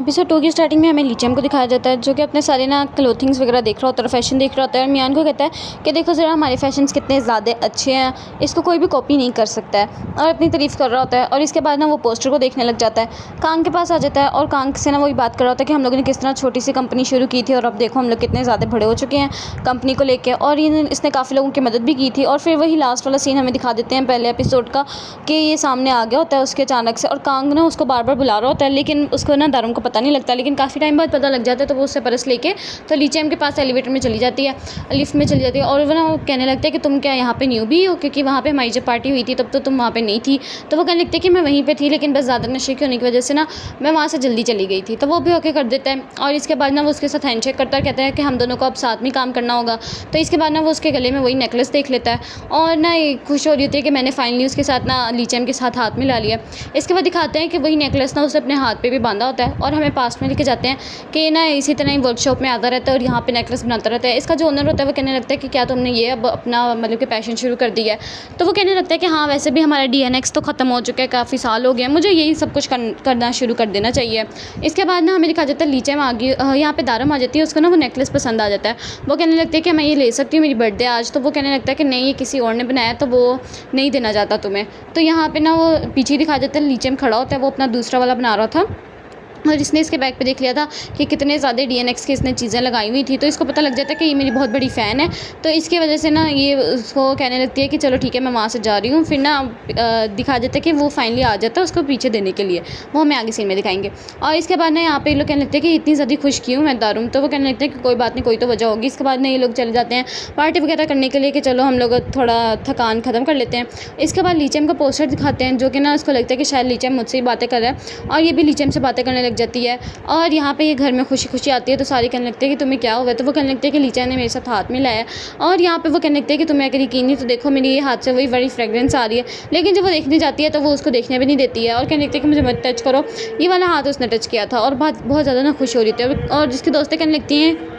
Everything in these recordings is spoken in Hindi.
एपिसोड 2 की स्टार्टिंग में हमें लीचम को दिखाया जाता है जो कि अपने सारे ना क्लोथिंग्स वगैरह देख रहा होता है और फैशन देख रहा होता है और मियान को कहता है कि देखो ज़रा हमारे फैशंस कितने ज़्यादा अच्छे हैं, इसको कोई भी कॉपी नहीं कर सकता है और अपनी तारीफ़ कर रहा होता है। और इसके बाद ना वो पोस्टर को देखने लग जाता है, कांग के पास आ जाता है और कांग से ना वही बात कर रहा होता है कि हम लोगों ने किस तरह छोटी सी कंपनी शुरू की थी और अब देखो हम लोग कितने ज़्यादा बड़े हो चुके हैं कंपनी को लेकर। और इसने काफ़ी लोगों की मदद भी की थी। और फिर वही लास्ट वाला सीन हमें दिखा देते हैं पहले एपिसोड का कि ये सामने आ गया होता है उसके अचानक से और कांग ना उसको बार बार बुला रहा होता है, लेकिन उसको ना दारुम को पता नहीं लगता। लेकिन काफ़ी टाइम बाद पता लग जाता है तो वो उससे परस लेके तो लीचम के पास एलिवेटर में चली जाती है, लिफ्ट में चली जाती है। और वो ना कहने लगता है कि तुम क्या यहाँ पे न्यू भी हो, क्योंकि वहाँ पे हमारी जब पार्टी हुई थी तब तो तुम वहाँ पे नहीं थी। तो वो कहने लगती है कि मैं वहीं पे थी लेकिन बस ज़्यादा नशे के होने की वजह से ना मैं वहाँ से जल्दी चली गई थी। तो वो भी ओके कर देता है और इसके बाद ना वो उसके साथ हैंडशेक करता है, कहता है कि हम दोनों को अब साथ में काम करना होगा। तो इसके बाद ना वो उसके गले में वही नेकलेस देख लेता है और ना खुश हो रही होती है कि मैंने फाइनली उसके साथ ना लीचम के साथ हाथ मिला लिया। इसके बाद दिखाते हैं कि वही नेकलेस ना उसे अपने हाथ पे भी बांधा होता है और हमें पास में लेके जाते हैं कि ना इसी तरह ही वर्कशॉप में आता रहता है और यहाँ पे नेकलेस बनाता रहता है। इसका जो ओनर होता है वो कहने लगता है कि क्या तुमने ये अब अपना मतलब कि पैशन शुरू कर दिया है। तो वो कहने लगता है कि हाँ वैसे भी हमारा DNX तो ख़त्म हो चुका है, काफ़ी साल हो गए हैं, मुझे यही सब कुछ करना शुरू कर देना चाहिए। इसके बाद ना हमें दिखा जाता है लीचम आ गई, यहाँ पे दारम आ जाती है, उसको ना वो नेकलेस पसंद आ जाता है। वो कहने लगती है कि मैं ये ले सकती हूँ, मेरी बर्थडे आज। तो वो कहने लगता है कि नहीं ये किसी और ने बनाया तो वो नहीं देना चाहता तुम्हें। तो यहाँ पे ना वो पीछे दिखा जाता है लीचम खड़ा होता है, वो अपना दूसरा वाला बना रहा था और इसने इसके बैग पे देख लिया था कि कितने ज़्यादा DNX की इसने चीज़ें लगाई हुई थी। तो इसको पता लग जाता है कि ये मेरी बहुत बड़ी फ़ैन है। तो इसकी वजह से ना ये उसको कहने लगती है कि चलो ठीक है मैं वहाँ से जा रही हूँ। फिर ना दिखा जाता है कि वो फाइनली आ जाता है उसको पीछे देने के लिए, वो हमें आगे सीन में दिखाएंगे। और इसके बाद ना यहाँ पे लोग कहने लगते हैं कि इतनी ज़्यादा खुश क्यों मैं दारूम। तो वो कहने लगते हैं कि कोई बात नहीं, कोई तो वजह होगी। इसके बाद ना ये लोग चले जाते हैं पार्टी वगैरह करने के लिए कि चलो हम लोग थोड़ा थकान ख़त्म कर लेते हैं। इसके बाद लीचम का पोस्टर दिखाते हैं जो कि ना उसको लगता है कि शायद लीचम मुझसे ही बातें कर रहा है और ये भी लीचम से बातें करने लग जाती है। और यहाँ पे ये घर में खुशी खुशी आती है तो सारे कहने लगते हैं कि तुम्हें क्या हुआ है। तो वो कहने लगते हैं कि लीचा ने मेरे साथ हाथ मिलाया और यहाँ पे वो कहने लगते हैं कि तुम्हें अगर यकीन नहीं तो देखो मेरी ये हाथ से वही बड़ी फ्रेगरेंस आ रही है। लेकिन जब वो देखने जाती है तो वो उसको देखने भी नहीं देती है और कहने लगती है कि मुझे मत टच करो। ये वाला हाथ उसने टच किया था और बहुत ज़्यादा ना खुश हो रही थी। और जिसकी दोस्तें कहने लगती हैं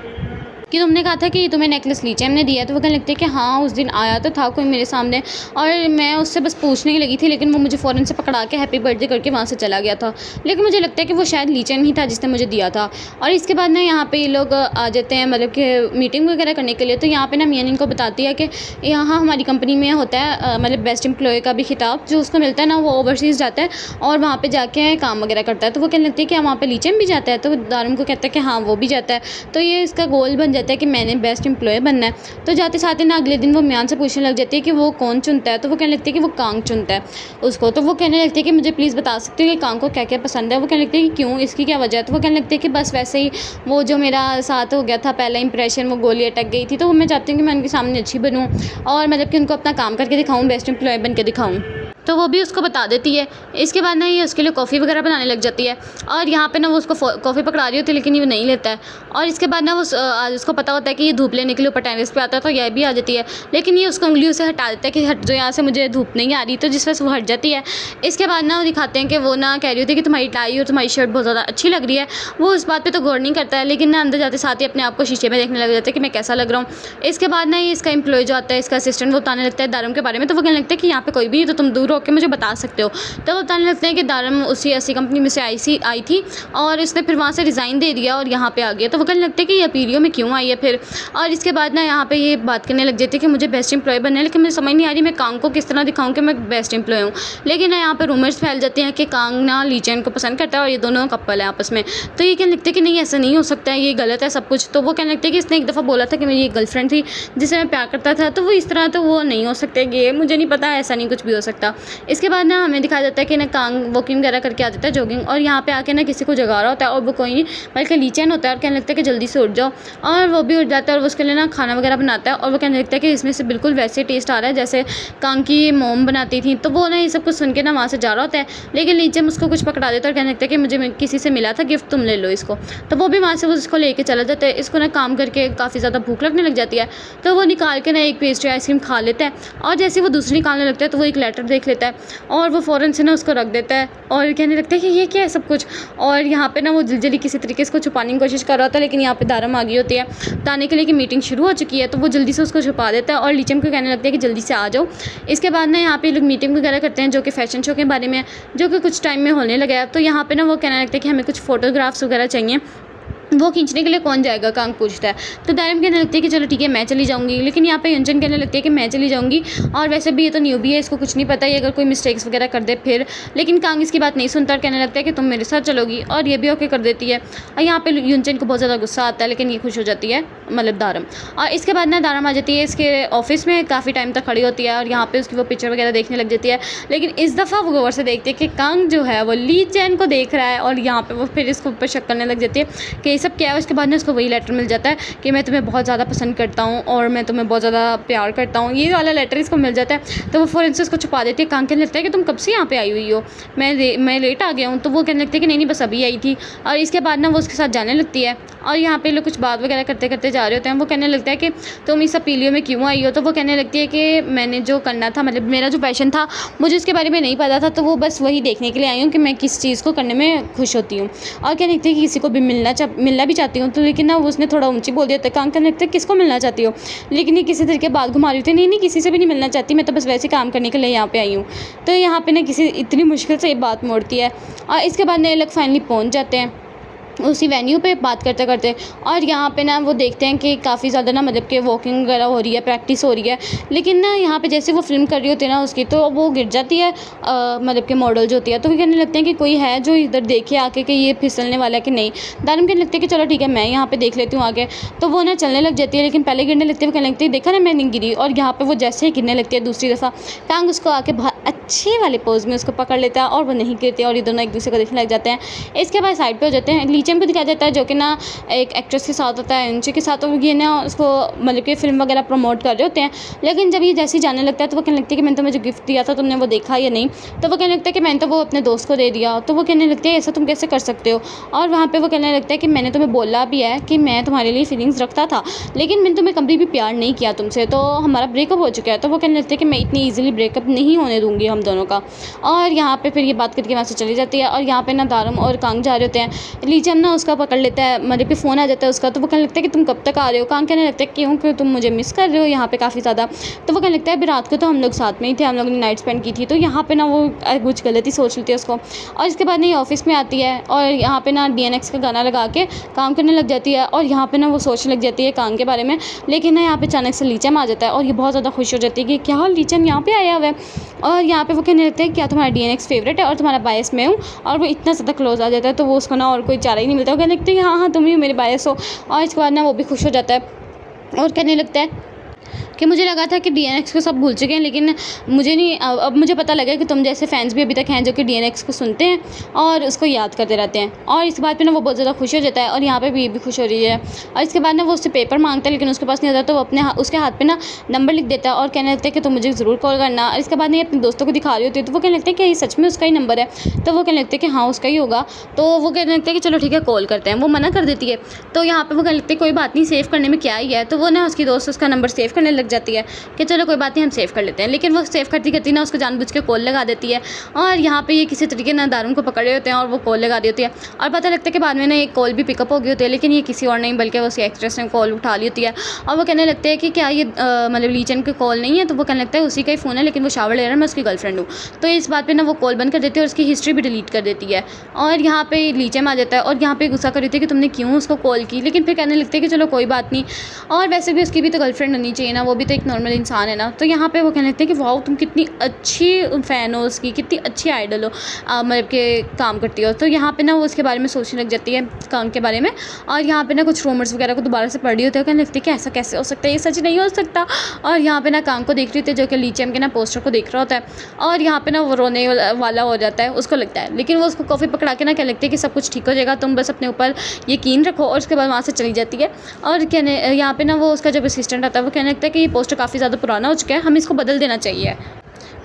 कि तुमने कहा था कि तुम्हें नेकलेस लीचम ने दिया है। तो वो कहने लगती है कि हाँ उस दिन आया तो था कोई मेरे सामने और मैं उससे बस पूछने ही लगी थी, लेकिन वो मुझे फ़ौरन से पकड़ा के हैप्पी बर्थडे करके वहाँ से चला गया था। लेकिन मुझे लगता है कि वो शायद लीचम ही था जिसने मुझे दिया था। और इसके बाद ना यहाँ पे ये लोग आ जाते हैं मतलब कि मीटिंग वगैरह करने के लिए। तो यहाँ पे ना मियान इनको बताती है कि यहाँ हमारी कंपनी में होता है मतलब बेस्ट एम्प्लॉय का भी खिताब जो उसको मिलता है ना, वो ओवरसीज़ जाता है और वहाँ पर जाके काम वगैरह करता है। तो वो कहने लगती है कि वहाँ पर लीचम भी जाता है। तो दारुम को कहता है कि हाँ वो भी जाता है। तो ये इसका गोल बन जाता है कि मैंने बेस्ट एम्प्लॉय बनना है। तो जाते साथ ही ना अगले दिन वो मियान से पूछने लग जाती है कि वो कौन चुनता है। तो वो कहने लगती है कि वो कांग चुनता है उसको। तो वो कहने लगती है कि मुझे प्लीज़ बता सकते हो कि कांग को क्या क्या पसंद है। वो कहने लगती है कि क्यों, इसकी क्या वजह है। तो वो कहने लगती है कि बस वैसे ही वो जो मेरा साथ हो गया था पहला इंप्रेशन, वो गोली अटक गई थी। तो वो मैं चाहती हूँ कि मैं उनके सामने अच्छी बनूँ और मतलब कि उनको अपना काम करके दिखाऊँ, बेस्ट एम्प्लॉय बन के दिखाऊँ। तो वो भी उसको बता देती है। इसके बाद ना ये उसके लिए कॉफ़ी वगैरह बनाने लग जाती है और यहाँ पे ना वो उसको कॉफ़ी पकड़ा रही होती है लेकिन ये नहीं लेता है। और इसके बाद ना वो उसको पता होता है कि ये धूप लेने के लिए ऊपर टेरेस पे आता है तो यह भी आ जाती है, लेकिन ये उसको उंगलियों से हटा देता है कि हट जो यहाँ से, मुझे धूप नहीं आ रही। तो जिस वजह से वो हट जाती है। इसके बाद ना वो दिखाते हैं कि वो ना कह रही होती है कि तुम्हारी टाई और तुम्हारी शर्ट बहुत ज़्यादा अच्छी लग रही है। वो इस बात पर तो गौर नहीं करता है, लेकिन ना अंदर जाते साथ ही अपने आप को शीशे में देखने लग जाता है कि मैं कैसा लग रहा हूँ। इसके बाद ना ये इसका एम्प्लॉय जो आता है, इसका असिस्टेंट, वो बताने लगता है दारुम के बारे में। तो वो कहने लगता है कि यहाँ पे कोई भी नहीं, तो तुम दूर होकर मुझे बता सकते हो। तो वो बताने लगते हैं कि दारम उसी ऐसी कंपनी में से आई थी और इसने फिर वहाँ से रिज़ाइन दे दिया और यहाँ पे आ गया। तो वो कहने लगते हैं कि ये अपीरियो में क्यों आई है फिर। और इसके बाद ना यहाँ पे ये बात करने लग जाती है कि मुझे बेस्ट एम्प्लॉय बनना है, लेकिन मुझे समझ नहीं आ रही मैं कांग को किस तरह दिखाऊं कि मैं बेस्ट एम्प्लॉय हूँ। लेकिन ना यहाँ पे रूमर्स फैल जाते हैं कि कांग ना लीचन को पसंद करता है और ये दोनों कपल है आपस में। तो ये कहने लगते हैं कि नहीं ऐसा नहीं हो सकता है, ये गलत है सब कुछ। तो वो कहने लगते हैं कि इसने एक दफ़ा बोला था कि मेरी एक गर्लफ्रेंड थी जिसे मैं प्यार करता था, तो वो इस तरह तो वो नहीं हो सकते, ये मुझे नहीं पता, ऐसा नहीं कुछ भी हो सकता। इसके बाद ना हमें दिखाया जाता है कि ना कांग वॉकिंग वगैरह करके आ जाता है, जॉगिंग, और यहाँ पे आके ना किसी को जगा रहा होता है और वो कोई नहीं बल्कि लीचन होता है और कहने लगता है कि जल्दी से उठ जाओ। और वो भी उठ जाता है और उसके लिए ना खाना वगैरह बनाता है और वो कहने लगता है कि इसमें से बिल्कुल वैसे टेस्ट आ रहा है जैसे कांग की मोम बनाती थी। तो वो ना ये सब कुछ सुन के ना वहाँ से जा रहा होता है, लेकिन लीचन उसको कुछ पकड़ा देता है और कहने लगता है कि मुझे किसी से मिला था गिफ्ट, तुम ले लो इसको। तो वो भी वहाँ से उसको लेके चला जाता है। इसको ना काम करके काफ़ी ज़्यादा भूख लगने लग जाती है, तो वो निकाल के ना एक पेस्ट्री आइसक्रीम खा लेता है और जैसे वो दूसरी निकालने लगता है तो वो एक लेटर देख लेता है और वो फ़ौरन से ना उसको रख देता है और कहने लगता है कि ये क्या है सब कुछ। और यहाँ पे ना वो जल्दी किसी तरीके से उसको छुपाने की कोशिश कर रहा होता है, लेकिन यहाँ पे दारम आ गई होती है बताने के लिए कि मीटिंग शुरू हो चुकी है। तो वो जल्दी से उसको छुपा देता है और लीचम को कहने लगता है कि जल्दी से आ जाओ। इसके बाद ना यहाँ पे लोग मीटिंग वगैरह करते हैं जो कि फ़ैशन शो के बारे में है, जो कि कुछ टाइम में होने लगा है। तो यहाँ पे ना वो कहने लगता है कि हमें कुछ फ़ोटोग्राफ्स वगैरह चाहिए, वो खींचने के लिए कौन जाएगा, कांग पूछता है। तो दारम कहने लगती है कि चलो ठीक है मैं चली जाऊँगी, लेकिन यहाँ पे यूनचन कहने लगती है कि मैं चली जाऊँगी और वैसे भी ये तो न्यूबी है, इसको कुछ नहीं पता है अगर कोई मिस्टेक्स वगैरह कर दे फिर। लेकिन कांग इसकी बात नहीं सुनता और कहने लगता है कि तुम मेरे साथ चलोगी, और ये भी ओके कर देती है। और यहाँ पे यूनचन को बहुत ज़्यादा गुस्सा आता है, लेकिन ये खुश हो जाती है, मतलब दारम। और इसके बाद ना दारम आ जाती है इसके ऑफिस में, काफ़ी टाइम तक खड़ी होती है और यहाँ पे उसकी वो पिक्चर वगैरह देखने लग जाती है। लेकिन इस दफ़ा वो गौर से देखती है कि कांग जो है वो ली चैन को देख रहा है और यहाँ पे वो फिर इसको ऊपर शक करने लग जाती है कि ये सब क्या है। उसके बाद ना उसको वही लेटर मिल जाता है कि मैं तुम्हें बहुत ज़्यादा पसंद करता हूँ और मैं तुम्हें बहुत ज़्यादा प्यार करता हूँ, ये वाला लेटर इसको मिल जाता है। तो वो फ़ौरन से उसको छुपा देती है। कांग कहने लगता है कि तुम कब से यहाँ पे आई हुई हो, मैं लेट आ गया हूँ। तो वो कहने लगती है कि नहीं बस अभी आई थी। और इसके बाद ना वो उसके साथ जाने लगती है और यहाँ पे लोग कुछ बात वगैरह करते करते जा रहे होते हैं। वो कहने लगता है कि तुम इस अपीलियो में क्यों आई हो। तो वो कहने लगती है कि मैंने जो करना था, मतलब मेरा जो पैशन था मुझे उसके बारे में नहीं पता था, तो वो बस वही देखने के लिए आई हूँ कि मैं किस चीज़ को करने में खुश होती हूँ। और कहने लगती है कि किसी को भी मिलना भी चाहती हूँ। तो लेकिन ना उसने थोड़ा ऊंची बोल दिया था। कांग कहने लगता है किसको मिलना चाहती हो, लेकिन ये किसी तरीके बात घुमा रही थी, नहीं किसी से भी नहीं मिलना चाहती, मैं तो बस वैसे काम करने के लिए यहाँ पे आई हूँ। तो यहाँ पे ना किसी इतनी मुश्किल से ये बात मोड़ती है और इसके बाद नए लोग फाइनली पहुँच जाते हैं उसी वेन्यू पे बात करते करते। और यहाँ पे ना वो देखते हैं कि काफ़ी ज़्यादा ना मतलब कि वॉकिंग वगैरह हो रही है, प्रैक्टिस हो रही है। लेकिन ना यहाँ पे जैसे वो फिल्म कर रही होती है ना उसकी, तो वो गिर जाती है मतलब कि मॉडल जो होती है। तो वो कहने लगते हैं कि कोई है जो इधर देखे आके कि ये फिसलने वाला है कि नहीं। दारम कहने लगते हैं कि चलो ठीक है मैं यहाँ पे देख लेती हूँ आगे। तो वो ना चलने लग जाती है, लेकिन पहले गिरने लगती है। वो कहने लगती है देखा ना मैं नहीं गिरी। और यहाँ पे वो जैसे ही गिरने लगती है दूसरी दफ़ा, कांग उसको आके बहुत अच्छे वाले पोज में उसको पकड़ लेता है और वो नहीं गिरती और ये दोनों एक दूसरे को देखने लग जाते हैं। इसके बाद साइड पे हो जाते हैं। लीचम को दिखाया जाता है जो कि ना एक एक्ट्रेस के साथ होता है, उनके साथ, और ये ना उसको मतलब कि फ़िल्म वगैरह प्रमोट कर रहे होते हैं। लेकिन जब ये जैसे ही जाने लगता है तो वो कहने लगती है कि मैंने तुम्हें जो गिफ्ट दिया था तुमने वो देखा या नहीं। तो वो कहने लगता है कि मैंने तो वो अपने दोस्त को दे दिया। तो वो कहने लगती है ऐसा तुम कैसे कर सकते हो। और वहाँ पर वो कहने लगता है कि मैंने तुम्हें बोला भी है कि मैं तुम्हारे लिए फीलिंग्स रखता था, लेकिन मैंने तुम्हें कभी भी प्यार नहीं किया तुमसे, तो हमारा ब्रेकअप हो चुका है। तो वो कहने लगती है कि मैं इतनी ईजिली ब्रेकअप नहीं होने दूँगी हम दोनों का। और यहाँ पे फिर ये बात करके वहाँ से चली जाती है। और यहाँ पे ना दारम और कांग जा रहे होते हैं। लीचम ना उसका पकड़ लेता है, मतलब कि फ़ोन आ जाता है उसका। तो वो कहने लगता है कि तुम कब तक आ रहे हो। कांग कहने लगता है क्यों तुम मुझे मिस कर रहे हो यहाँ पे काफ़ी ज़्यादा। तो वो कहने लगता है अभी रात को तो हम लोग साथ में ही थे, हम लोग ने नाइट स्पेंड की थी। तो यहाँ पे ना वो कुछ गलती सोच लेती है उसको। और इसके बाद नहीं ऑफिस में आती है और यहाँ पे ना DNX का गाना लगा के काम करने लग जाती है। और यहाँ पे ना वो सोचने लग जाती है कांग के बारे में। लेकिन ना यहाँ पे अचानक से लीचम आ जाता है और ये बहुत ज़्यादा खुश हो जाती है कि क्या लीचम यहाँ पे आया हुआ है। और यहाँ पे वो कहने लगते हैं क्या तुम्हारा DNX फेवरेट है और तुम्हारा बायस मैं हूँ। और वो इतना ज़्यादा क्लोज आ जाता है तो वो उसको ना और कोई चारा ही नहीं मिलता। वो कहने लगते हैं हाँ तुम ही मेरे बायस हो। और इसके बाद ना वो भी खुश हो जाता है और कहने लगता है कि मुझे लगा था कि DNX को सब भूल चुके हैं, लेकिन मुझे नहीं, अब मुझे पता लगा कि तुम जैसे फैंस भी अभी तक हैं जो कि DNX को सुनते हैं और उसको याद करते रहते हैं। और इस बात पे ना वो बहुत ज़्यादा खुश हो जाता है और यहाँ पे भी खुश हो रही है। और इसके बाद ना वो उससे पेपर मांगता है, लेकिन उसके पास नहीं होता। तो वो अपने उसके हाथ पे ना नंबर लिख देता है और कहने लगता है कि तुम मुझे ज़रूर कॉल करना। और इसके बाद नहीं अपने दोस्तों को दिखा रही होती है। तो वो कहने लगता है कि ये सच में उसका ही नंबर है। तो वो कहने लगता है कि हाँ उसका ही होगा। तो वो कहने लगता है कि चलो ठीक है कॉल करते हैं। वो मना कर देती है। तो यहाँ पर वो कहने लगते हैं कोई बात नहीं, सेव करने में क्या ही है। तो वो ना उसकी दोस्त उसका नंबर सेव करने लग जाती है कि चलो कोई बात नहीं हम सेव कर लेते हैं। लेकिन वो सेव करती करती ना उसको जानबूझ के कॉल लगा देती है। और यहाँ पे ये किसी तरीके ना दारुन को पकड़े होते हैं और वो कॉल लगा दी होती है। और पता लगता है कि बाद में ना एक कॉल भी पिकअप हो गई होती है, लेकिन ये किसी और नहीं बल्कि उसी एक्ट्रेस ने कॉल उठा ली होती है। और वो कहने लगते हैं कि क्या ये मतलब लीचन की कॉल नहीं है। तो वो कहने लगता है उसी का ही फ़ोन है, लेकिन वो शावर ले रहा है, मैं उसकी गर्लफ्रेंड हूँ। तो इस बात पर ना वो कॉल बंद कर देती है और उसकी हिस्ट्री भी डिलीट कर देती है। और यहाँ पे लीचन आ जाता है और यहाँ पे गुस्सा कर रही थी कि तुमने क्यों उसको कॉल की। लेकिन फिर कहने लगते हैं कि चलो कोई बात नहीं, और वैसे भी उसकी भी तो गर्लफ्रेंड होनी चाहिए ना, वो भी तो एक नॉर्मल इंसान है ना। तो यहाँ पे वो कहने लगते हैं कि वाओ तुम कितनी अच्छी फ़ैन हो उसकी, कितनी अच्छी आइडल हो, मतलब के काम करती हो। तो यहाँ पे ना वो उसके बारे में सोचने लग जाती है कांग के बारे में। और यहाँ पे ना कुछ रूमर्स वगैरह को दोबारा से पढ़ रही होती है। कहने लगती है कि ऐसा कैसे हो सकता है, ये सच नहीं हो सकता। और यहाँ पे ना कांग को देख रही होती है जो कि लीचम के ना पोस्टर को देख रहा होता है। और यहाँ पे ना वो रोने वाला हो जाता है उसको लगता है। लेकिन वो उसको कॉफ़ी पकड़ा के ना कहने लगती है कि सब कुछ ठीक हो जाएगा, तुम बस अपने ऊपर यकीन रखो। और उसके बाद वहाँ से चली जाती है। और कहने यहाँ पे ना वो उसका जब असिस्टेंट आता है वो कहने लगता है कि ये पोस्टर काफ़ी ज़्यादा पुराना हो चुका है, हमें इसको बदल देना चाहिए।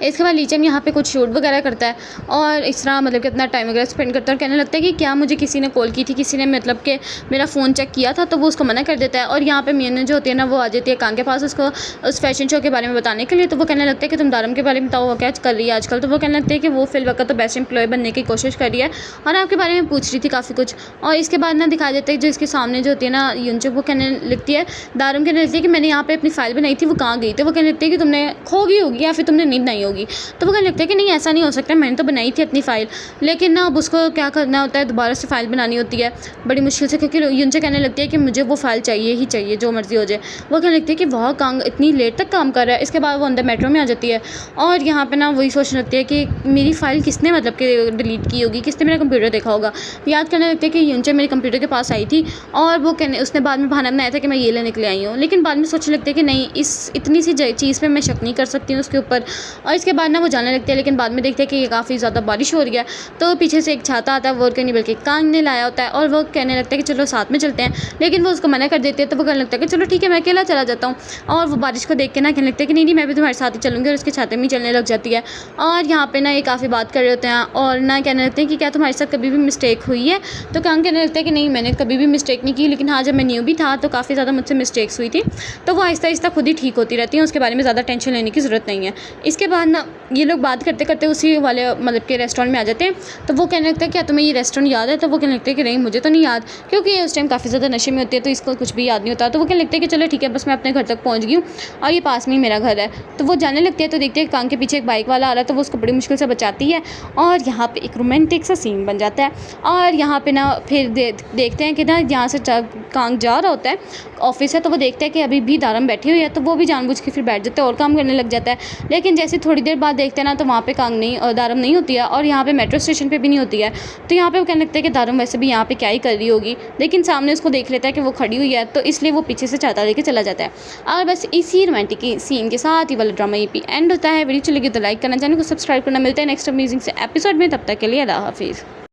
इसके बाद लीचम यहाँ पे कुछ शूट वगैरह करता है और इस तरह मतलब कि अपना टाइम वगैरह स्पेंड करता है और कहने लगता है कि क्या मुझे किसी ने कॉल की थी, किसी ने मतलब कि मेरा फ़ोन चेक किया था, तो वो उसको मना कर देता है। और यहाँ पे मीनू जो होती है ना वो आ जाती है कांग के पास उसको उस फैशन शो के बारे में बताने के लिए। तो वो कहने लगता है कि तुम दारम के बारे में बताओ, वो क्या कर रही है आजकल। तो वो कहने लगता है कि वो फिल वक्त तो बेस्ट एम्प्लॉय बनने की कोशिश कर रही है और आपके बारे में पूछ रही थी काफ़ी कुछ। और इसके बाद ना दिखाया जाता है जो इसके सामने जो होती है ना यूनचुक, वो कहने लगती है, दारम कहने लगती है कि मैंने यहाँ पे अपनी फ़ाइल बनाई थी, वो कहाँ गई। तो वो कहने लगती है कि तुमने खो गई होगी या फिर तुमने नींद नहीं होगी। तो वो कहने लगता है कि नहीं ऐसा नहीं हो सकता, मैंने तो बनाई थी अपनी फ़ाइल, लेकिन ना अब उसको क्या करना होता है, दोबारा से फ़ाइल बनानी होती है बड़ी मुश्किल से, क्योंकि यूनचुक कहने लगती है कि मुझे वो फ़ाइल चाहिए ही चाहिए, जो मर्ज़ी हो जाए। वो कहने लगती है कि वह कांग इतनी लेट तक काम कर रहा है। इसके बाद वो अंदर मेट्रो में आ जाती है और यहाँ पे ना वही सोचने लगती है कि मेरी फ़ाइल किसने मतलब कि डिलीट की होगी, किसने मेरा कंप्यूटर देखा होगा। याद करने लगती है कि यूनचुक मेरे कंप्यूटर के पास आई थी और वो कहने उसने बाद में बहाना बनाया था कि मैं ये लेने के लिए आई हूँ, लेकिन बाद में सोचने लगती है कि नहीं, इस इतनी सी चीज़ पर मैं शक नहीं कर सकती हूँ उसके ऊपर। और इसके बाद ना वो जाने लगते हैं, लेकिन बाद में देखते हैं कि ये काफ़ी ज़्यादा बारिश हो रही है। तो पीछे से एक छाता आता है, वो नहीं बल्कि कांग ने लाया होता है और वो कहने लगता है कि चलो साथ में चलते हैं, लेकिन वो उसको मना कर देती है। तो वो कहने लगता है कि चलो ठीक है, मैं अकेला चला जाता हूँ। और वो बारिश को देख के ना कहने लगता है कि नहीं मैं भी तुम्हारे साथ ही चलूँगी, और उसके छाते में ही चलने लग जाती है। और यहाँ पे ना ये काफ़ी बात कर रहे होते हैं और ना कहने लगते हैं कि क्या तुम्हारे साथ कभी भी मिस्टेक हुई है। तो कांग कहने लगता है कि नहीं, मैंने कभी भी मिस्टेक नहीं की, लेकिन हाँ जब मैं न्यू भी था तो काफ़ी ज़्यादा मुझसे मिस्टेक्स हुई थी, तो वो आहिस्ता आहिस्ता खुद ही ठीक होती रहती है, उसके बारे में ज़्यादा टेंशन लेने की ज़रूरत नहीं है। इसके बाद ना ये लोग बात करते करते उसी वाले मतलब के रेस्टोरेंट में आ जाते हैं। तो वो कहने लगता है क्या तुम्हें ये रेस्टोरेंट याद है। तो वो कहने लगते हैं कि नहीं मुझे तो नहीं याद, क्योंकि ये उस टाइम काफ़ी ज़्यादा नशे में होती है तो इसको कुछ भी याद नहीं होता। तो वो कहने लगते हैं कि चलो ठीक है, बस मैं अपने घर तक पहुँच गई हूँ और ये पास में ही मेरा घर है। तो वो जाने लगती है तो देखते हैं कांग के पीछे एक बाइक वाला आ रहा है, तो वो उसको बड़ी मुश्किल से बचाती है और यहाँ पे एक रोमांटिक सा सीन बन जाता है। और यहाँ पे ना फिर देखते हैं कि ना यहाँ से कांग जा रहा होता है ऑफिस है, तो वो देखता है कि अभी भी दारम बैठी हुई है, तो वो भी जानबूझ के फिर बैठ जाता है और काम करने लग जाता है। लेकिन जैसे थोड़ी देर बाद देखते हैं ना तो वहाँ पे कांग नहीं, दारम नहीं होती है और यहाँ पे मेट्रो स्टेशन पे भी नहीं होती है। तो यहाँ पे वो कहने लगता है कि दारम वैसे भी यहाँ पे क्या ही कर रही होगी, लेकिन सामने उसको देख लेता है कि वो खड़ी हुई है, तो इसलिए वो पीछे से छाता लेके चला जाता है। और बस इसी रोमांटिक सीन के साथ ये वाला ड्रामा ये एंड होता है। वीडियो चलेगी तो लाइक करना, चैनल को सब्सक्राइब करना। मिलता है नेक्स्ट अमेजिंग से एपिसोड में, तब तक के लिए अल्लाह हाफिज़।